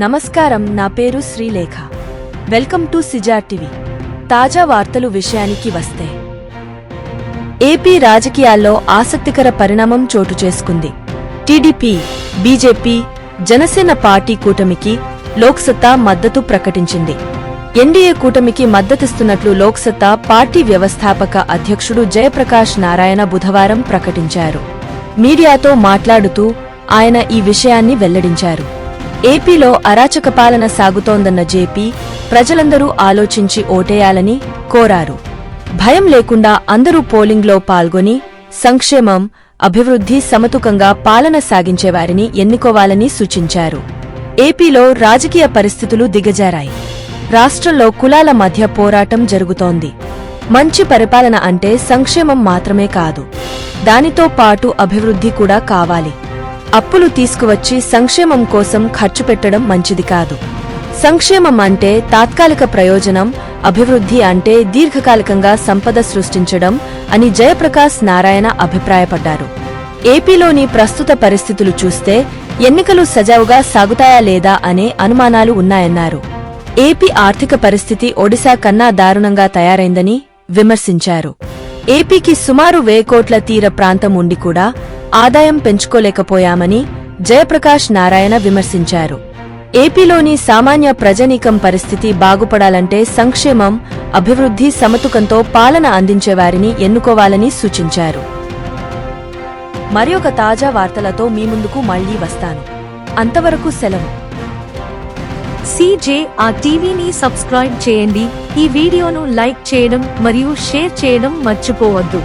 నమస్కారం, నా పేరు శ్రీలేఖ. వెల్కమ్ టు సిజార్ టీవీ. తాజా వార్తలు విషయానికి వస్తే, ఏపీ రాజకీయాల్లో ఆసక్తికర పరిణామం చోటు చేసుకుంది. టీడీపీ, బీజేపీ, జనసేన పార్టీ కూటమికి లోక్సత్తా మద్దతు ప్రకటించింది. ఎన్డీఏ కూటమికి మద్దతిస్తున్నట్లు లోక్సత్తా పార్టీ వ్యవస్థాపక అధ్యక్షుడు జయప్రకాష్ నారాయణ బుధవారం ప్రకటించారు. మీడియాతో మాట్లాడుతూ ఆయన ఈ విషయాన్ని వెల్లడించారు. ఏపీలో అరాచక పాలన సాగుతోందన్న జేపీ ప్రజలందరూ ఆలోచించి ఓటేయాలని కోరారు. భయం లేకుండా అందరూ పోలింగ్లో పాల్గొని సంక్షేమం, అభివృద్ధి సమతుకంగా పాలన సాగించేవారిని ఎన్నుకోవాలని సూచించారు. ఏపీలో రాజకీయ పరిస్థితులు దిగజారాయి. రాష్ట్రంలో కులాల మధ్య పోరాటం జరుగుతోంది. మంచి పరిపాలన అంటే సంక్షేమం మాత్రమే కాదు, దానితో పాటు అభివృద్ధి కూడా కావాలి. అప్పులు తీసుకువచ్చి సంక్షేమం కోసం ఖర్చు పెట్టడం మంచిది కాదు. సంక్షేమం అంటే తాత్కాలిక ప్రయోజనం, అభివృద్ధి అంటే దీర్ఘకాలికంగా సంపద సృష్టించడం అని జయప్రకాష్ నారాయణ అభిప్రాయపడ్డారు. ఏపీలోని ప్రస్తుత పరిస్థితులు చూస్తే ఎన్నికలు సజావుగా సాగుతాయా లేదా అనే అనుమానాలు ఉన్నాయన్నారు. ఏపీ ఆర్థిక పరిస్థితి ఒడిశా కన్నా దారుణంగా తయారైందని విమర్శించారు. ఏపీకి సుమారు 1000 కోట్ల తీర ప్రాంతం ఉండి కూడా ఆదాయం పెంచుకోలేకపోయామని జయప్రకాష్ నారాయణ విమర్శించారు. ఏపీలోని సామాన్య ప్రజానీకం పరిస్థితి బాగుపడాలంటే సంక్షేమం, అభివృద్ధి సమతుకంతో పాలన అందించేవారిని ఎన్నుకోవాలని సూచించారు. మరొక తాజా వార్తలతో మీ ముందుకు మళ్లీ వస్తాను. అంతవరకు సెలవు. సిజేఆర్ టీవీని సబ్స్క్రైబ్ చేయండి. ఈ వీడియోను లైక్ చేయడం మరియు షేర్ చేయడం మర్చిపోవద్దు.